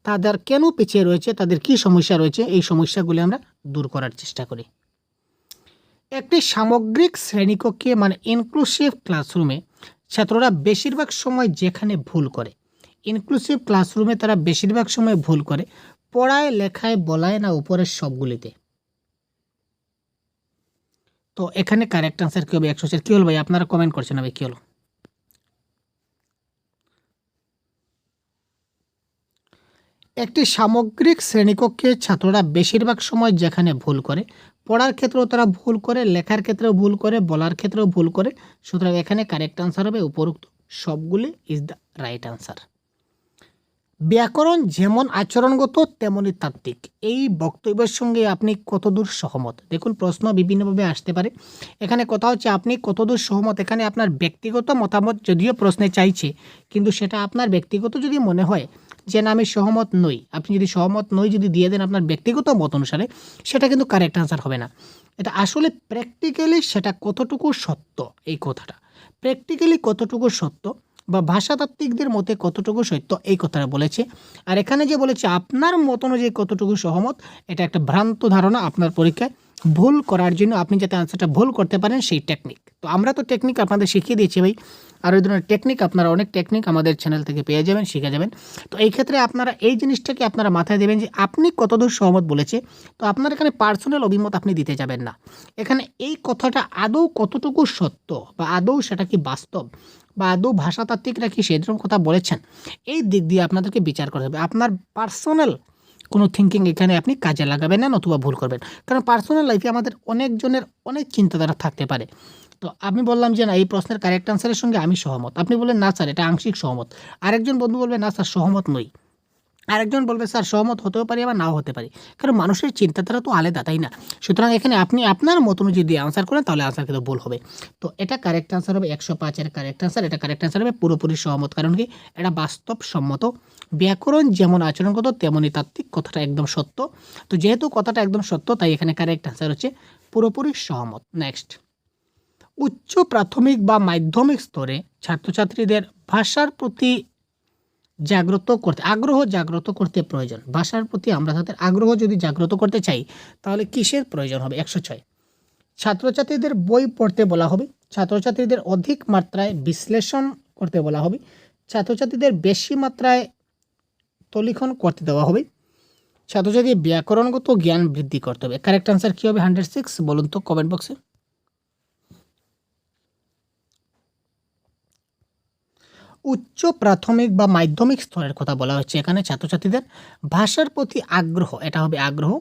তাদের কেন পিছিয়ে রয়েছে, তাদের কি সমস্যা রয়েছে, এই সমস্যাগুলি আমরা দূর করার চেষ্টা করি। একটি সামগ্রিক শ্রেণীকক্ষে মানে ইনক্লুসিভ ক্লাসরুমে ছাত্ররা বেশিরভাগ সময় যেখানে ভুল করে, ইনক্লুসিভ ক্লাসরুমে তারা বেশিরভাগ সময় ভুল করে, পড়ায়, লেখায়, বলায়, না উপরের সবগুলিতে? তো এখানে কারেক্ট আনসার কী হবে? 100 কী হলো ভাই? আপনারা কমেন্ট করছেন না ভাই, কী হলো? একটি সামগ্রিক শ্রেণীকক্ষে ছাত্ররা বেশিরভাগ সময় যেখানে ভুল করে, পড়ার ক্ষেত্রেও তারা ভুল করে, লেখার ক্ষেত্রেও ভুল করে, বলার ক্ষেত্রেও ভুল করে। সুতরাং এখানে কারেক্ট আনসার হবে উপরোক্ত সবগুলি ইজ দ্য রাইট আনসার। ব্যাকরণ যেমন আচরণগত তেমনই তাত্ত্বিক, এই বক্তব্যের সঙ্গে আপনি কতদূর সহমত? দেখুন প্রশ্ন বিভিন্নভাবে আসতে পারে। এখানে কথা হচ্ছে আপনি কতদূর সহমত। এখানে আপনার ব্যক্তিগত মতামত যদিও প্রশ্নে চাইছে, কিন্তু সেটা আপনার ব্যক্তিগত যদি মনে হয় যে না আমি সহমত নই, আপনি যদি সহমত নই যদি দিয়ে দেন আপনার ব্যক্তিগত মত অনুসারে, সেটা কিন্তু কারেক্ট আনসার হবে না। এটা আসলে প্র্যাকটিক্যালি সেটা কতটুকু সত্য, এই কথাটা প্র্যাকটিক্যালি কতটুকু সত্য বা ভাষাতাত্ত্বিকদের মতে কতটুকু সত্য, এই কথাটা বলেছে। আর এখানে যে বলেছে আপনার মত অনুযায়ী কতটুকু সহমত, এটা একটা ভ্রান্ত ধারণা আপনার পরীক্ষায় ভুল করার জন্য, আপনি যাতে আনসারটা ভুল করতে পারেন সেই টেকনিক। তো আমরা তো টেকনিক আপনাদের শিখিয়ে দিয়েছি ভাই, আর ওই ধরনের টেকনিক আপনারা অনেক টেকনিক আমাদের চ্যানেল থেকে পেয়ে যাবেন, শিখে যাবেন। তো এই ক্ষেত্রে আপনারা এই জিনিসটাকে আপনারা মাথায় দেবেন যে আপনি কতদূর সহমত বলেছে। তো আপনার এখানে পার্সোনাল অভিমত আপনি দিতে যাবেন না। এখানে এই কথাটা আদৌ কতটুকু সত্য বা আদৌ সেটা কি বাস্তব বা আদৌ ভাষাতাত্ত্বিকরা কি সেরকম কথা বলেছেন, এই দিক দিয়ে আপনাদেরকে বিচার করতে হবে। আপনার পার্সোনাল কোনো থিঙ্কিং এখানে আপনি কাজে লাগাবেন না, নতুবা ভুল করবেন। কারণ পার্সোনাল লাইফে আমাদের অনেকজনের অনেক চিন্তাধারা থাকতে পারে। তো আমি বললাম যে না এই প্রশ্নের কারেক্ট আনসারের সঙ্গে আমি সহমত, আপনি বললেন না স্যার এটা আংশিক সহমত, আরেকজন বন্ধু বলবে না স্যার সহমত নই, আরেকজন বলবে স্যার সহমত হতেও পারি আবার নাও হতে পারি। কারণ মানুষের চিন্তাধারা তো আলাদা, তাই না? সুতরাং এখানে আপনি আপনার মত অনুযায়ী যদি আনসার করেন তাহলে আনসার কিন্তু ভুল হবে। তো এটা কারেক্ট আনসার হবে 105-এর কারেক্ট আনসার। এটা কারেক্ট আনসার হবে পুরোপুরি সহমত। কারণ কি? এটা বাস্তবসম্মত। ব্যাকরণ যেমন আচরণগত তেমনই তাত্ত্বিক, কথাটা একদম সত্য। তো যেহেতু কথাটা একদম সত্য, তাই এখানে কারেক্ট আনসার হচ্ছে পুরোপুরি সহমত। নেক্সট, উচ্চ প্রাথমিক বা মাধ্যমিক স্তরে ছাত্রছাত্রীদের ভাষার প্রতি আগ্রহ জাগ্রত করতে প্রয়োজন। ভাষার প্রতি আমরা তাদের আগ্রহ যদি জাগ্রত করতে চাই তাহলে কিসের প্রয়োজন হবে? 106, ছাত্রছাত্রীদের বই পড়তে বলা হবে, ছাত্রছাত্রীদের অধিক মাত্রায় বিশ্লেষণ করতে বলা হবে, ছাত্রছাত্রীদের বেশি মাত্রায় তলিখন করতে দেওয়া হবে, ছাত্রছাত্রীর ব্যাকরণগত জ্ঞান বৃদ্ধি করতে হবে। কারেক্ট আনসার কী হবে 106? বলুন তো কমেন্ট বক্সে। উচ্চ প্রাথমিক বা মাধ্যমিক স্তরের কথা বলা হচ্ছে এখানে। ছাত্রছাত্রীদের ভাষার প্রতি আগ্রহ, এটা হবে আগ্রহ।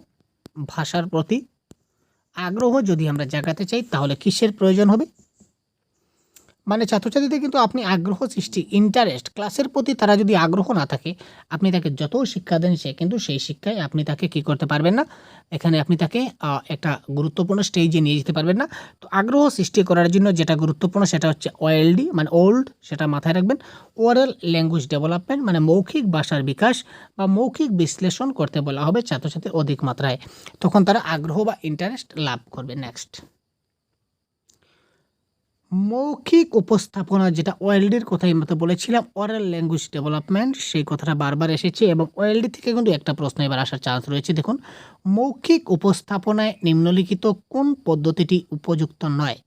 ভাষার প্রতি আগ্রহ যদি আমরা জাগাতে চাই তাহলে কিসের প্রয়োজন হবে? মানে ছাত্রছাত্রীদের কিন্তু আপনি আগ্রহ সৃষ্টি, ইন্টারেস্ট, ক্লাসের প্রতি তারা যদি আগ্রহ না থাকে, আপনি তাকে যত শিক্ষা দেন সে কিন্তু সেই শিক্ষায় আপনি তাকে কী করতে পারবেন না, এখানে আপনি তাকে একটা গুরুত্বপূর্ণ স্টেজে নিয়ে যেতে পারবেন না। তো আগ্রহ সৃষ্টি করার জন্য যেটা গুরুত্বপূর্ণ সেটা হচ্ছে ওএলডি, মানে ওল্ড, সেটা মাথায় রাখবেন। ওরাল ল্যাঙ্গুয়েজ ডেভেলপমেন্ট, মানে মৌখিক ভাষার বিকাশ বা মৌখিক বিশ্লেষণ করতে বলা হবে ছাত্রছাত্রীর অধিক মাত্রায়, তখন তারা আগ্রহ বা ইন্টারেস্ট লাভ করবে। নেক্সট, মৌখিক উপস্থাপনা, যেটা ওএলডির কথাই মতো বলেছিলাম, ওরাল ল্যাঙ্গুয়েজ ডেভেলপমেন্ট, সেই কথাটা বারবার এসেছে এবং ওএলডি থেকে কিন্তু একটা প্রশ্ন এবার আসার চান্স রয়েছে। দেখুন, মৌখিক উপস্থাপনায় নিম্নলিখিত কোন পদ্ধতিটি উপযুক্ত নয়?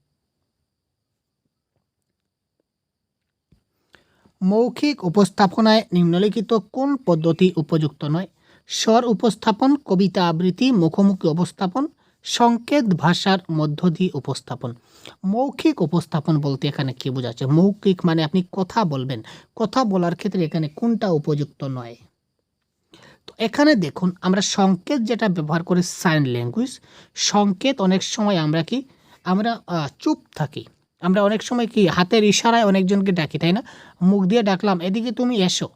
মৌখিক উপস্থাপনায় নিম্নলিখিত কোন পদ্ধতি উপযুক্ত নয়? স্বর উপস্থাপন, কবিতা আবৃত্তি, মুখোমুখি উপস্থাপন, সংকেত ভাষার মধ্য দিয়ে উপস্থাপন। মৌখিক উপস্থাপন বলতে এখানে কি বোঝাচ্ছে? মৌখিক মানে আপনি কথা বলবেন, কথা বলার ক্ষেত্রে এখানে কোনটা উপযুক্ত নয়? তো এখানে দেখুন, আমরা সংকেত যেটা ব্যবহার করি, সাইন ল্যাঙ্গুয়েজ, সংকেত অনেক সময় আমরা চুপ থাকি, আমরা অনেক সময় কি হাতের ইশারায় অনেকজনকে ডাকি, তাই না? মুখ দিয়ে ডাকলাম এদিকে তুমি এসো,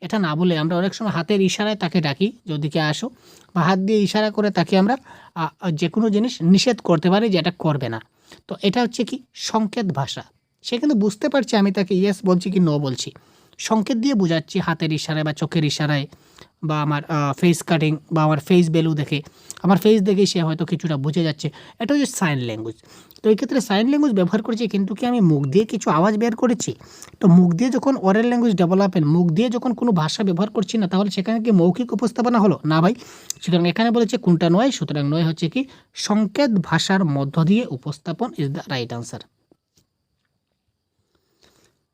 এটা না বলে আমরা অনেক সময় হাতের ইশারায় তাকে ডাকি যে ওদিকে আসো, বা হাত দিয়ে ইশারা করে তাকে আমরা যে কোনো জিনিস নিষেধ করতে পারি যে এটা করবে না। তো এটা হচ্ছে কি সংকেত ভাষা। সে কিন্তু বুঝতে পারছে আমি তাকে ইয়েস বলছি কি নো বলছি, সংকেত দিয়ে বোঝাচ্ছি হাতের ইশারায় বা চোখের ইশারায় বা আমার ফেস কাটিং বা আমার ফেস ভ্যালু দেখে, আমার ফেস দেখেই সে হয়তো কিছুটা বুঝে যাচ্ছে। এটা হচ্ছে সাইন ল্যাঙ্গুয়েজ। তো এই ক্ষেত্রে সাইন ল্যাঙ্গুয়েজ ব্যবহার করেছি, কিন্তু কি আমি মুখ দিয়ে কিছু আওয়াজ বের করেছি? তো মুখ দিয়ে যখন ওরাল ল্যাঙ্গুয়েজ ডেভেলপমেন্ট, মুখ দিয়ে যখন কোনো ভাষা ব্যবহার করছি না, তাহলে সেখানে কি মৌখিক উপস্থাপনা হলো না ভাই? সুতরাং এখানে বলেছে কোনটা নয়, সুতরাং নয় হচ্ছে কি সংকেত ভাষার মধ্য দিয়ে উপস্থাপন ইজ দ্য রাইট আনসার।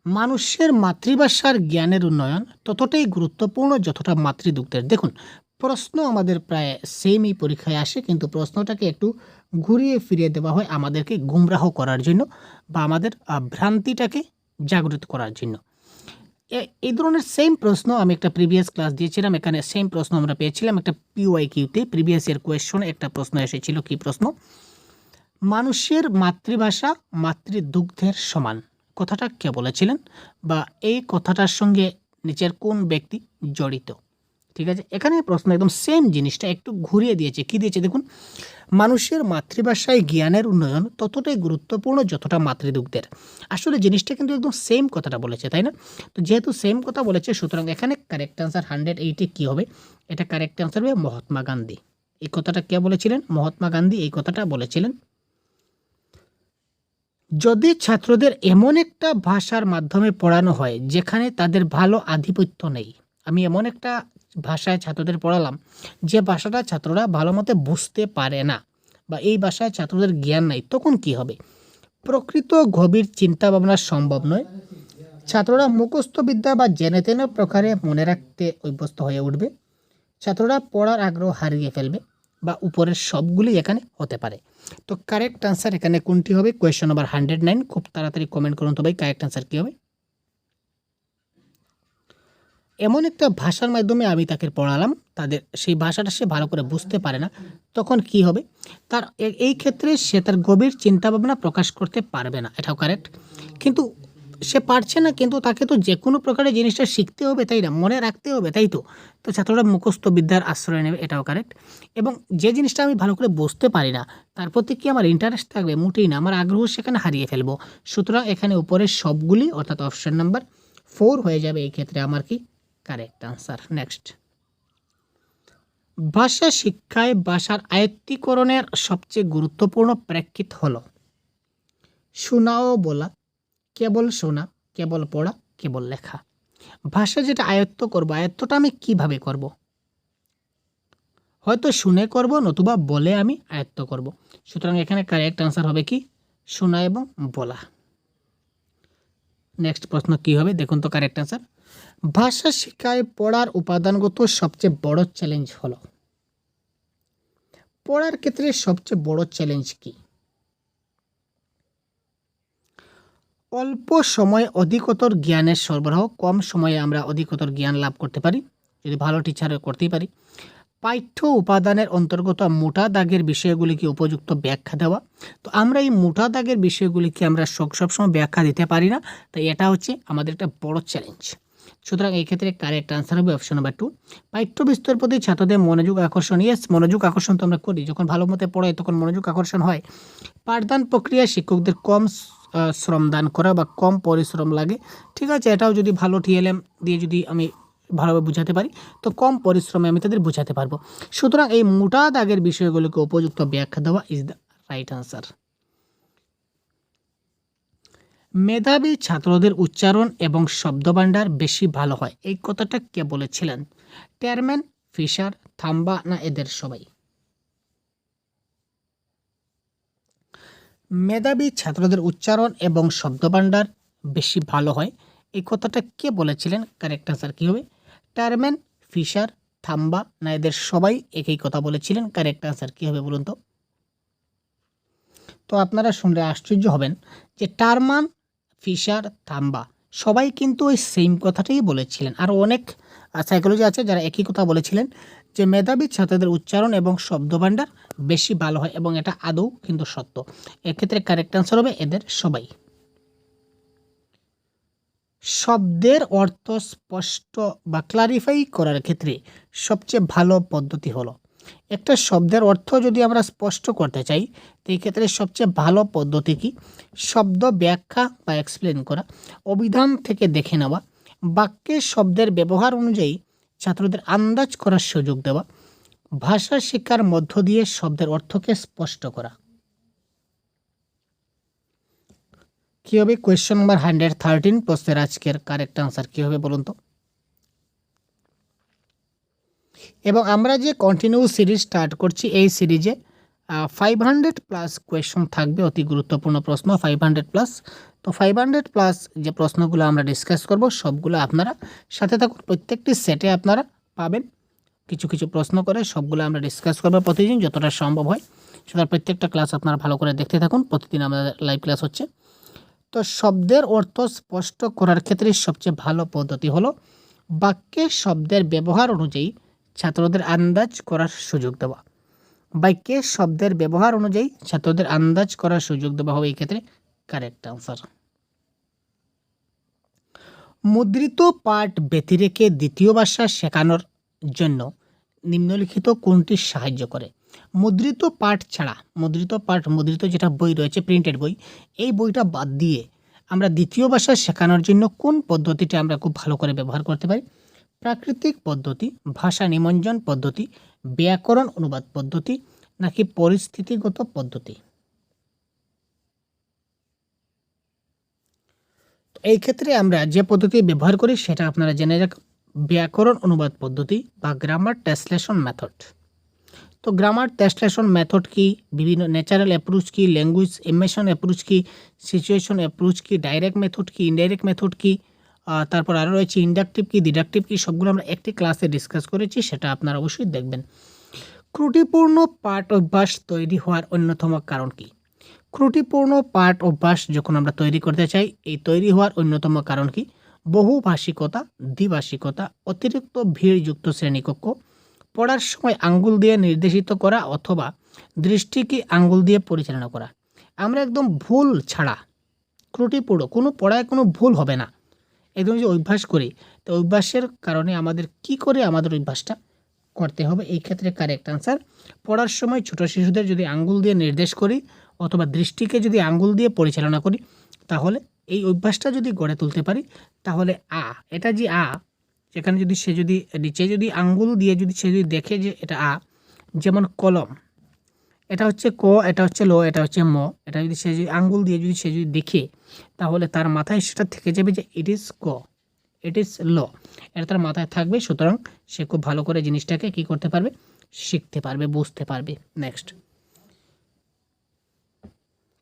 মানুষের মাতৃভাষার জ্ঞানের উন্নয়ন ততটাই গুরুত্বপূর্ণ যতটা মাতৃদুগ্ধের। দেখুন, প্রশ্ন আমাদের প্রায় সেমই পরীক্ষায় আসে, কিন্তু প্রশ্নটাকে একটু ঘুরিয়ে ফিরিয়ে দেওয়া হয় আমাদেরকে গুমরাহ করার জন্য বা আমাদের ভ্রান্তিটাকে জাগ্রত করার জন্য। এই ধরনের সেম প্রশ্ন আমি একটা প্রিভিয়াস ক্লাস দিয়েছিলাম, এখানে সেম প্রশ্ন আমরা পেয়েছিলাম একটা PYQতে, প্রিভিয়াস ইয়ার কোয়েশ্চনে একটা প্রশ্ন এসেছিল। কি প্রশ্ন? মানুষের মাতৃভাষা মাতৃদুগ্ধের সমান, কথাটা কে বলেছিলেন বা এই কথাটার সঙ্গে নিচের কোন ব্যক্তি জড়িত? ঠিক আছে, এখানে প্রশ্ন একদম সেম জিনিসটা একটু ঘুরিয়ে দিয়েছে। কি দিয়েছে দেখুন, মানুষের মাতৃভাষায় জ্ঞানের উন্নয়ন ততটাই গুরুত্বপূর্ণ যতটা মাতৃদুগ্ধের। আসলে জিনিসটা কিন্তু একদম সেম কথাটা বলেছে, তাই না? তো যেহেতু সেম কথা বলেছে, সুতরাং এখানে কারেক্ট আনসার 108 কী হবে? এটা কারেক্ট আনসার হবে মহাত্মা গান্ধী। এই কথাটা কে বলেছিলেন? মহাত্মা গান্ধী এই কথাটা বলেছিলেন। যদি ছাত্রদের এমন একটা ভাষার মাধ্যমে পড়ানো হয় যেখানে তাদের ভালো আধিপত্য নেই, আমি এমন একটা ভাষায় ছাত্রদের পড়ালাম যে ভাষাটা ছাত্ররা ভালো মতো বুঝতে পারে না বা এই ভাষায় ছাত্রদের জ্ঞান নাই, তখন কি হবে? প্রকৃত গভীর চিন্তা ভাবনা সম্ভব নয়, ছাত্ররা মুখস্থ বিদ্যা বা জেনে তেনে প্রকারে মনে রাখতে অভ্যস্ত হয়ে উঠবে, ছাত্ররা পড়ার আগ্রহ হারিয়ে ফেলবে বা উপরের সবগুলি এখানে হতে পারে। তো কারেক্ট আনসার এখানে কোনটি হবে? Question number 109। খুব তাড়াতাড়ি কমেন্ট করুন তো ভাই, কারেক্ট আনসার কী হবে? এমন একটা ভাষার মাধ্যমে আমি তাকে পড়ালাম, তাদের সেই ভাষাটা সে ভালো করে বুঝতে পারে না, তখন কি হবে? তার এই ক্ষেত্রে সে তার গভীর চিন্তাভাবনা প্রকাশ করতে পারবে না, এটাও কারেক্ট। কিন্তু সে পারছে না, কিন্তু তাকে তো যে কোনো প্রকারের জিনিসটা শিখতে হবে, তাই না? মনে রাখতে হবে, তাই তো? তো ছাত্ররা মুখস্থ বিদ্যার আশ্রয় নেবে, এটাও কারেক্ট। এবং যে জিনিসটা আমি ভালো করে বুঝতে পারি না, তার প্রতি কি আমার ইন্টারেস্ট থাকবে? মোটেই না, আমার আগ্রহ সেখানে হারিয়ে ফেলবো। সুতরাং এখানে উপরের সবগুলি অর্থাৎ অপশন নাম্বার 4 হয়ে যাবে এই ক্ষেত্রে আমার কি কারেক্ট আনসার। নেক্সট, ভাষা শিক্ষায় ভাষার আয়ত্তীকরণের সবচেয়ে গুরুত্বপূর্ণ প্রেক্ষিত হল শোনা ও বলা, কেবল শোনা, কেবল পড়া, কেবল লেখা। ভাষা যেটা আয়ত্ত করব, আয়ত্তটা আমি কিভাবে করব? হয়তো শুনে করব, নতুবা বলে আমি আয়ত্ত করব। সুতরাং এখানে কারেক্ট আনসার হবে কি শোনা এবং বলা। নেক্সট প্রশ্ন কি হবে দেখুন তো কারেক্ট অ্যান্সার। ভাষা শিক্ষায় পড়ার উপাদানগত সবচেয়ে বড় চ্যালেঞ্জ হলো, পড়ার ক্ষেত্রে সবচেয়ে বড় চ্যালেঞ্জ কি? অল্প সময়ে অধিকতর জ্ঞানের সরবরাহ, কম সময়ে আমরা অধিকতর জ্ঞান লাভ করতে পারি যদি ভালো টিচার করতেই পারি। পাঠ্য উপাদানের অন্তর্গত মোটা দাগের বিষয়গুলিকে উপযুক্ত ব্যাখ্যা দেওয়া। তো আমরা এই মোটা দাগের বিষয়গুলিকে আমরা সবসময় ব্যাখ্যা দিতে পারি না, তাই এটা হচ্ছে আমাদের একটা বড় চ্যালেঞ্জ। সুতরাং এই ক্ষেত্রে কারেক্ট আনসার হবে অপশন নাম্বার 2। পাঠ্য বিস্তার প্রতি ছাত্রদের মনোযোগ আকর্ষণ। ইয়েস, মনোযোগ আকর্ষণ তো আমরা করি, যখন ভালো মতো পড়াই তখন মনোযোগ আকর্ষণ হয়। পাঠদান প্রক্রিয়া শিক্ষকদের কম শ্রমদান করা বা কম পরিশ্রম লাগে। ঠিক আছে, এটাও যদি ভালো টিএলএম দিয়ে যদি আমি ভালোভাবে বুঝাতে পারি তো কম পরিশ্রমে আমি তাদের বোঝাতে পারবো। সুতরাং এই মোটা দাগের বিষয়গুলোকে উপযুক্ত ব্যাখ্যা দেওয়া ইজ দ্য রাইট আনসার। মেধাবী ছাত্রদের উচ্চারণ এবং শব্দভাণ্ডার বেশি ভালো হয়, এই কথাটা কে বলেছিলেন? টেরম্যান, ফিশার, থাম্বা না এদের সবাই? মেধাবী ছাত্রদের উচ্চারণ এবং শব্দভাণ্ডার বেশি ভালো হয়, এই কথাটা কে বলেছিলেন? কারেক্ট আনসার কী হবে? টেরম্যান, ফিশার, থাম্বা না এদের সবাই একই কথা বলেছিলেন? কারেক্ট আনসার কী হবে বলুন তো? তো আপনারা শুনলে আশ্চর্য হবেন যে টারমান, ফিশার, থাম্বা সবাই কিন্তু ওই সেম কথাটাই বলেছিলেন। আরও অনেক সাইকোলজি আছে যারা একই কথা বলেছিলেন যে মেধাবী ছাত্রদের উচ্চারণ এবং শব্দভাণ্ডার বেশি ভালো হয়, এবং এটা আদৌ কিন্তু সত্য। এক্ষেত্রে কারেক্ট আনসার হবে এদের সবাই। শব্দের অর্থ স্পষ্ট বা ক্লারিফাই করার ক্ষেত্রে সবচেয়ে ভালো পদ্ধতি হলো, একটা শব্দের অর্থ যদি আমরা স্পষ্ট করতে চাই তো এই ক্ষেত্রে সবচেয়ে ভালো পদ্ধতি কি? শব্দ ব্যাখ্যা বা এক্সপ্লেন করা, অভিধান থেকে দেখে নেওয়া, বাক্যের শব্দের ব্যবহার অনুযায়ী ছাত্রদের আন্দাজ করার সুযোগ দেওয়া, ভাষা শিক্ষার মধ্য দিয়ে শব্দের অর্থকে স্পষ্ট করা। কী হবে? কোয়েশ্চেন নাম্বার 113 প্রশ্নের আজকের কারেক্ট আনসার কী হবে বলুন তো? এবং আমরা যে কন্টিনিউ সিরিজ স্টার্ট করছি, এই সিরিজে 500+ কোয়েশ্চন থাকবে, অতি গুরুত্বপূর্ণ প্রশ্ন 500+। তো 500+ যে প্রশ্নগুলো আমরা ডিসকাস করব সবগুলো আপনারা সাথে থাকুন, প্রত্যেকটি সেটে আপনারা পাবেন কিছু কিছু প্রশ্ন করে, সবগুলো আমরা ডিসকাস করবো প্রতিদিন যতটা সম্ভব হয়। সুতরাং প্রত্যেকটা ক্লাস আপনারা ভালো করে দেখতে থাকুন, প্রতিদিন আমাদের লাইভ ক্লাস হচ্ছে। তো শব্দের অর্থ স্পষ্ট করার ক্ষেত্রে সবচেয়ে ভালো পদ্ধতি হলো বাক্যে শব্দের ব্যবহার অনুযায়ী ছাত্রদের আন্দাজ করার সুযোগ দেওয়া। বাক্যে শব্দের ব্যবহার অনুযায়ী ছাত্রদের আন্দাজ করার সুযোগ দেওয়া হবে এই ক্ষেত্রে কারেক্ট আনসার। মুদ্রিত পাঠ ব্যতি রেখে দ্বিতীয় ভাষা শেখানোর জন্য নিম্নলিখিত কোনটি সাহায্য করে? মুদ্রিত পাঠ ছাড়া, মুদ্রিত যেটা বই রয়েছে প্রিন্টেড বই, এই বইটা বাদ দিয়ে আমরা দ্বিতীয় ভাষা শেখানোর জন্য কোন পদ্ধতিটা আমরা খুব ভালো করে ব্যবহার করতে পারি? প্রাকৃতিক পদ্ধতি, ভাষা নিমজ্জন পদ্ধতি, ব্যাকরণ অনুবাদ পদ্ধতি নাকি পরিস্থিতিগত পদ্ধতি? এই ক্ষেত্রে আমরা যে পদ্ধতি ব্যবহার করি সেটা আপনারা জেনে রাখুন, ব্যাকরণ অনুবাদ পদ্ধতি বা গ্রামার ট্রান্সলেশন মেথড। তো গ্রামার ট্রান্সলেশন মেথড কি, বিভিন্ন ন্যাচারাল অ্যাপ্রোচ কি, ল্যাঙ্গুয়েজ ইমেশন অ্যাপ্রোচ কি, সিচুয়েশন অ্যাপ্রোচ কি, ডাইরেক্ট মেথড কি, ইনডাইরেক্ট মেথড কি, তারপর আরও রয়েছে ইন্ডাকটিভ কি, ডিডাকটিভ কি, সবগুলো আমরা একটি ক্লাসে ডিসকাস করেছি, সেটা আপনারা অবশ্যই দেখবেন। ত্রুটিপূর্ণ পাঠ অভ্যাস তৈরি হওয়ার অন্যতম কারণ কি? ত্রুটিপূর্ণ পাঠ অভ্যাস যখন আমরা তৈরি করতে চাই, এই তৈরি হওয়ার অন্যতম কারণ কি? বহুভাষিকতা, দ্বিভাষিকতা, অতিরিক্ত ভিড়যুক্ত শ্রেণীকক্ষ, পড়ার সময় আঙ্গুল দিয়ে নির্দেশিত করা অথবা দৃষ্টিকে আঙ্গুল দিয়ে পরিচালনা করা। আমরা একদম ভুল ছাড়া ত্রুটিপূর্ণ কোনো পড়ায় কোনো ভুল হবে না, একদম যে অভ্যাস করি, তো অভ্যাসের কারণে আমাদের কি করে আমাদের অভ্যাসটা করতে হবে? এই ক্ষেত্রে কারেক্ট আনসার, পড়ার সময় ছোট শিশুদের যদি আঙ্গুল দিয়ে নির্দেশ করি অথবা দৃষ্টিকে যদি আঙ্গুল দিয়ে পরিচালনা করি, তাহলে এই অভ্যাসটা যদি গড়ে তুলতে পারি, তাহলে এটা যে যেখানে যদি সে যদি নিচে যদি আঙ্গুল দিয়ে যদি সে যদি দেখে যে এটা যেমন কলম, এটা হচ্ছে ক, এটা হচ্ছে ল, এটা হচ্ছে ম, এটা যদি সে যদি আঙ্গুল দিয়ে যদি সে যদি দেখে, তাহলে তার মাথায় সেটা থেকে যাবে যে ইট ইজ ক, ইট ইজ ল, এটা তার মাথায় থাকবে। সুতরাং সে খুব ভালো করে জিনিসটাকে কি করতে পারবে? শিখতে পারবে, বুঝতে পারবে। নেক্সট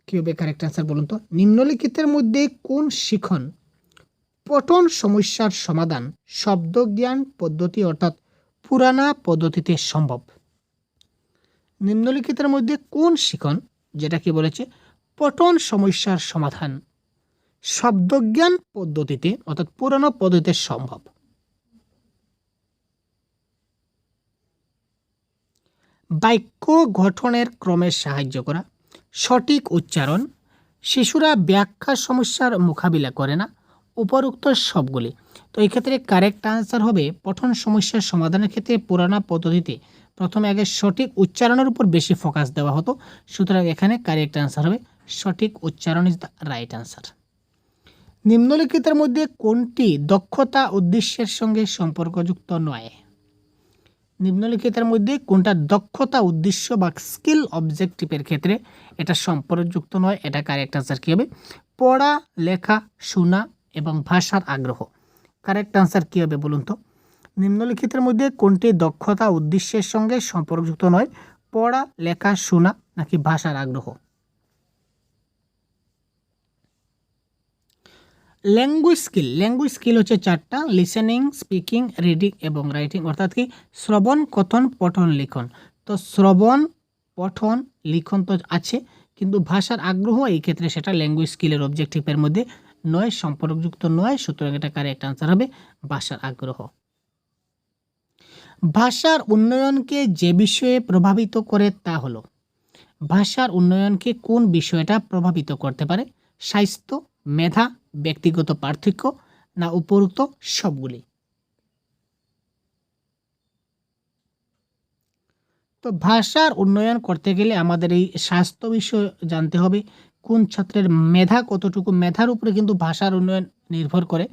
কী হবে কারেক্ট আনসার বলুন তো? নিম্নলিখিতের মধ্যে কোন শিখন পঠন সমস্যার সমাধান শব্দজ্ঞান পদ্ধতি অর্থাৎ পুরানা পদ্ধতিতে সম্ভব। নিম্নলিখিতের মধ্যে কোন শিখন, যেটা কি বলেছে পঠন সমস্যার সমাধান শব্দজ্ঞান পদ্ধতিতে অর্থাৎ পুরানো পদ্ধতিতে সম্ভব? বাক্য গঠনের ক্রমে সাহায্য করা, সঠিক উচ্চারণ, শিশুরা ব্যাখ্যা সমস্যার মোকাবিলা করে না, উপরোক্ত সবগুলি। তো এই ক্ষেত্রে কারেক্ট আনসার হবে পঠন সমস্যার সমাধানের ক্ষেত্রে পুরানা পদ্ধতিতে প্রথমে আগে সঠিক উচ্চারণের উপর বেশি ফোকাস দেওয়া হতো, সুতরাং এখানে কারেক্ট আনসার হবে সঠিক উচ্চারণ ইজ দ্য রাইট আনসার। নিম্নলিখিতের মধ্যে কোনটি দক্ষতা উদ্দেশ্যের সঙ্গে সম্পর্কযুক্ত নয়? নিম্নলিখিতের মধ্যে কোনটা দক্ষতা উদ্দেশ্য বা স্কিল অবজেক্টিভের ক্ষেত্রে এটা সম্পর্কযুক্ত নয়? এটা কারেক্ট আনসার কী হবে? পড়া, লেখা, শোনা এবং ভাষার আগ্রহ। কারেক্ট আনসার কী হবে বলুন তো? নিম্নলিখিতের মধ্যে কোনটি দক্ষতা উদ্দেশ্যের সঙ্গে সম্পর্কযুক্ত নয়? পড়া, লেখা, শোনা নাকি ভাষার আগ্রহ? ল্যাঙ্গুয়েজ স্কিল হচ্ছে চারটা: লিসেনিং, স্পিকিং, রিডিং এবং রাইটিং। অর্থাৎ কি শ্রবণ, কথন, পঠন, লিখন। তো শ্রবণ, পঠন, লিখন তো আছে, কিন্তু ভাষার আগ্রহ এই ক্ষেত্রে সেটা ল্যাঙ্গুয়েজ স্কিলের অবজেক্টিভের মধ্যে নয়, সম্পর্কযুক্ত নয়, সুতরাং এটা কারেক্ট আনসার হবে ভাষার আগ্রহ। ভাষার উন্নয়নকে যে বিষয়ে প্রভাবিত করে তা হলো, ভাষার উন্নয়নকে কোন বিষয়টা প্রভাবিত করতে পারে? স্বাস্থ্য, মেধা, ব্যক্তিগত পার্থক্য না উপরোক্ত সবগুলি? তো ভাষার উন্নয়ন করতে গেলে আমাদের এই স্বাস্থ্য বিষয় জানতে হবে, কোন ছাত্রের মেধা কতটুকু, মেধার উপরে কিন্তু ভাষার উন্নয়ন নির্ভর করে।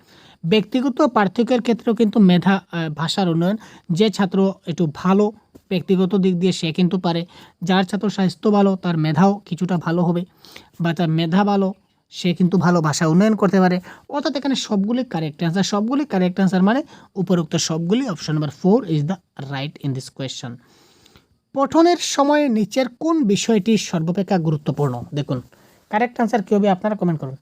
ব্যক্তিগত পার্থক্যের ক্ষেত্রেও কিন্তু মেধা ভাষার উন্নয়ন। যে ছাত্র একটু ভালো ব্যক্তিগত দিক দিয়ে সে কিন্তু পারে, যার ছাত্র স্বাস্থ্য ভালো তার মেধাও কিছুটা ভালো হবে, বা তার মেধা ভালো সে কিন্তু ভালো ভাষা উন্নয়ন করতে পারে। অর্থাৎ এখানে সবগুলি কারেক্ট অ্যান্সার, সবগুলি কারেক্ট অ্যান্সার মানে উপরোক্ত সবগুলি। Option number 4 is the right in this question. পঠনের সময় নিচের কোন বিষয়টি সর্বাপেক্ষা গুরুত্বপূর্ণ? দেখুন কারেক্ট আনসার কী হবে আপনারা কমেন্ট করুন।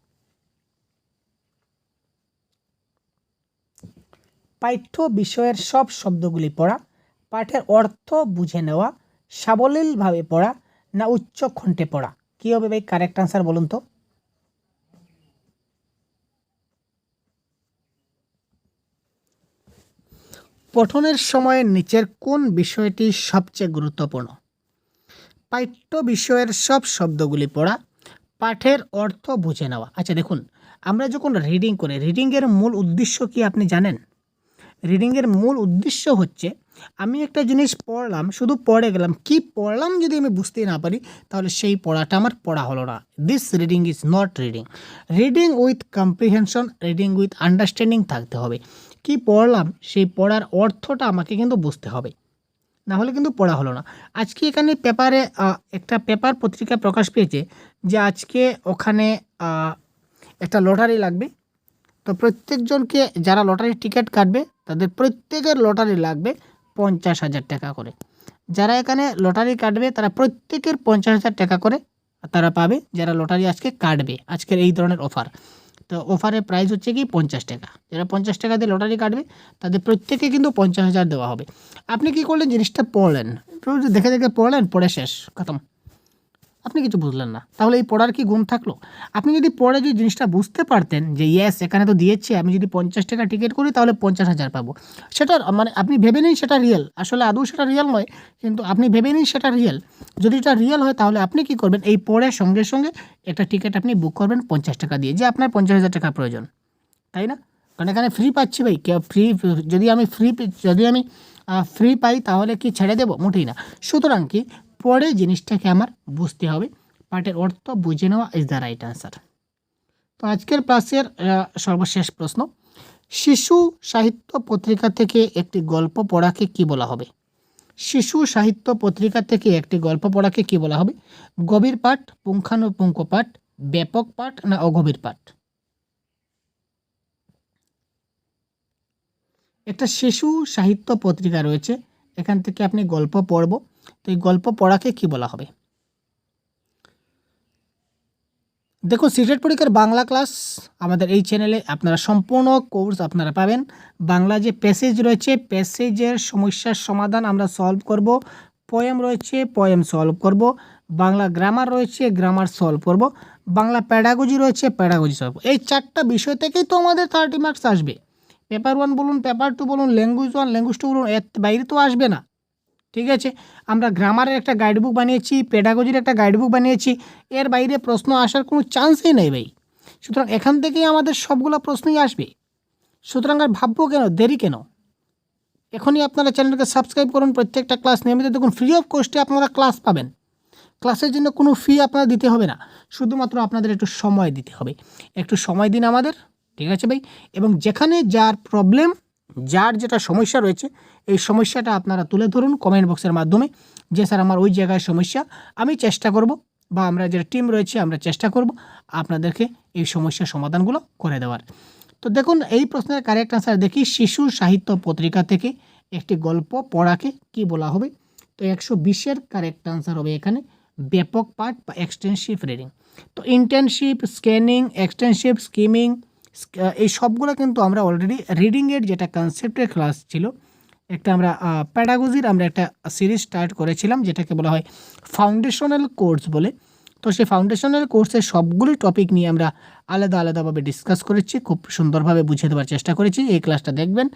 পাঠ্য বিষয়ের সব শব্দগুলি পড়া, পাঠের অর্থ বুঝে নেওয়া, সাবলীলভাবে পড়া না উচ্চ কণ্ঠে পড়া? কী হবে ভাই কারেক্ট আনসার বলুন তো? পঠনের সময় নিচের কোন বিষয়টি সবচেয়ে গুরুত্বপূর্ণ? পাঠ্য বিষয়ের সব শব্দগুলি পড়া, পাঠের অর্থ বুঝে নেওয়া। আচ্ছা দেখুন, আমরা যখন রিডিং করি, রিডিংয়ের মূল উদ্দেশ্য কি আপনি জানেন? রিডিংয়ের মূল উদ্দেশ্য হচ্ছে আমি একটা জিনিস পড়লাম, শুধু পড়ে গেলাম, কি পড়লাম যদি আমি বুঝতে না পারি তাহলে সেই পড়াটা আমার পড়া হলো না। This reading is not reading. Reading with comprehension, reading with understanding থাকতে হবে। কি পড়লাম সেই পড়ার অর্থটা আমাকে কিন্তু বুঝতে হবে, না হলে কিন্তু পড়া হলো না। আজকে এখানে পেপারে একটা পেপার পত্রিকা প্রকাশ পেয়েছে যে আজকে ওখানে একটা লটারি লাগবে। তো প্রত্যেকজনকে যারা লটারির টিকিট কাটবে তাদের প্রত্যেকের লটারি লাগবে 50,000 টাকা করে। যারা এখানে লটারি কাটবে তারা প্রত্যেকের 50,000 টাকা করে তারা পাবে, যারা লটারি আজকে কাটবে। আজকের এই ধরনের অফার, তো অফারের প্রাইস হচ্ছে কি 50 টাকা। যারা 50 টাকা দিয়ে লটারি কাটবে তাদের প্রত্যেকে কিন্তু 50,000 দেওয়া হবে। আপনি কি করলেন, জিনিসটা পড়লেন, দেখে দেখে পড়লেন, পড়ে শেষ খতম, আপনি কিছু বুঝলেন না, তাহলে এই পড়ার কি গুণ থাকলো? আপনি যদি পড়ে যদি জিনিসটা বুঝতে পারতেন যে ইয়েস এখানে তো দিয়েছে, আমি যদি 50 টাকা টিকিট করি তাহলে 50,000 পাবো, সেটা মানে আপনি ভেবে নিন সেটা রিয়েল। আসলে আদৌ সেটা রিয়েল নয়, কিন্তু আপনি ভেবে নিন সেটা রিয়েল। যদি এটা রিয়েল হয় তাহলে আপনি কি করবেন, এই পড়ে সঙ্গে সঙ্গে একটা টিকিট আপনি বুক করবেন 50 টাকা দিয়ে, যে আপনার 50,000 টাকা প্রয়োজন, তাই না? কারণ এখানে ফ্রি পাচ্ছি ভাই, ফ্রি যদি আমি ফ্রি পাই তাহলে কি ছেড়ে দেবো? মোটেই না। সুতরাং কি পরে জিনিসটাকে আমার বুঝতে হবে, পাঠের অর্থ বুঝে নেওয়া ইজ দ্য রাইট আনসার। তো আজকের ক্লাসের সর্বশেষ প্রশ্ন, শিশু সাহিত্য পত্রিকা থেকে একটি গল্প পড়াকে কি বলা হবে? শিশু সাহিত্য পত্রিকা থেকে একটি গল্প পড়াকে কি বলা হবে? গভীর পাঠ, পুঙ্খানুপুঙ্খ পাঠ, ব্যাপক পাঠ না অগভীর পাঠ? একটা শিশু সাহিত্য পত্রিকা রয়েছে, এখান থেকে আপনি গল্প পড়ব, তো এই গল্প পড়াকে কি বলা হবে? দেখুন সিটেট পরীক্ষার বাংলা ক্লাস আমাদের এই চ্যানেলে আপনারা সম্পূর্ণ কোর্স আপনারা পাবেন। বাংলা যে প্যাসেজ রয়েছে প্যাসেজের সমস্যার সমাধান আমরা সলভ করব, পোয়েম রয়েছে পোয়েম সলভ করব, বাংলা গ্রামার রয়েছে গ্রামার সলভ করব, বাংলা প্যাডাগজি রয়েছে প্যাডাগজি সলভ। এই 4টা বিষয় থেকেই তো আমাদের 30 মার্কস আসবে। পেপার 1 বলুন, পেপার 2 বলুন, ল্যাঙ্গুয়েজ 1 ল্যাঙ্গুয়েজ 2 বলুন, এর বাইরে তো আসবে না। ঠিক আছে, আমরা গ্রামারের একটা গাইডবুক বানিয়েছি, পেডাগজির একটা গাইডবুক বানিয়েছি, এর বাইরে প্রশ্ন আসার কোনো চান্সই নেই ভাই। সুতরাং এখান থেকেই আমাদের সবগুলো প্রশ্নই আসবে। সুতরাং আর ভাববো কেন, দেরি কেন? এখনই আপনারা চ্যানেলকে সাবস্ক্রাইব করুন, প্রত্যেকটা ক্লাস নিয়মিত দেখুন, ফ্রি অফ কস্টে আপনারা ক্লাস পাবেন। ক্লাসের জন্য কোনো ফি আপনারা দিতে হবে না, শুধুমাত্র আপনাদের একটু সময় দিতে হবে। একটু সময় দিন আমাদের, ঠিক আছে ভাই? এবং যেখানে যার প্রবলেম, যার যেটা সমস্যা রয়েছে, এই সমস্যাটা আপনারা তুলে ধরুন কমেন্ট বক্সের মাধ্যমে, যে স্যার আমার ওই জায়গায় সমস্যা, আমি চেষ্টা করব, বা আমরা যেটা টিম রয়েছে আমরা চেষ্টা করব আপনাদেরকে এই সমস্যার সমাধানগুলো করে দেওয়ার। তো দেখুন এই প্রশ্নের কারেক্ট আনসার দেখি, শিশু সাহিত্য পত্রিকা থেকে একটি গল্প পড়াকে কি বলা হবে? তো 120-এর কারেক্ট আনসার হবে এখানে ব্যাপক পাঠ বা এক্সটেন্সিভ রিডিং। তো ইন্টেনসিভ, স্ক্যানিং, এক্সটেন্সিভ, স্কিমিং, এই সবগুলো কিন্তু আমরা অলরেডি রিডিংয়ের যেটা কনসেপ্টের ক্লাস ছিল, একটা আমরা প্যাডাগজির আমরা একটা সিরিজ স্টার্ট করেছিলাম যেটাকে বলা হয় ফাউন্ডেশনাল কোর্স বলে। তো সেই ফাউন্ডেশনাল কোর্সের সবগুলি টপিক নিয়ে আমরা আলাদা আলাদাভাবে ডিসকাস করেছি, খুব সুন্দরভাবে বুঝিয়ে দেওয়ার চেষ্টা করেছি। এই ক্লাসটা দেখবেন,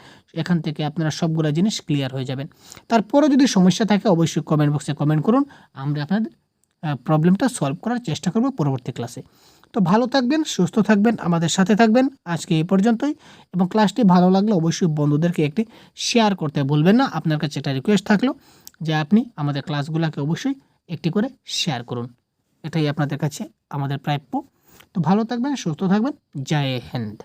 এখান থেকে আপনারা সবগুলো জিনিস ক্লিয়ার হয়ে যাবেন। তারপরে যদি সমস্যা থাকে অবশ্যই কমেন্ট বক্সে কমেন্ট করুন, আমরা আপনাদের প্রবলেমটা সলভ করার চেষ্টা করব পরবর্তী ক্লাসে। তো ভালো থাকবেন, সুস্থ থাকবেন, আমাদের সাথে থাকবেন। আজকে এই পর্যন্তই, এবং ক্লাসটি ভালো লাগলে অবশ্যই বন্ধুদেরকে একটি শেয়ার করতে ভুলবেন না। আপনার কাছে একটা রিকোয়েস্ট থাকলো যে আপনি আমাদের ক্লাসগুলোকে অবশ্যই একটি করে শেয়ার করুন, এটাই আপনাদের কাছে আমাদের প্রাপ্য। তো ভালো থাকবেন, সুস্থ থাকবেন, জয় হিন্দ।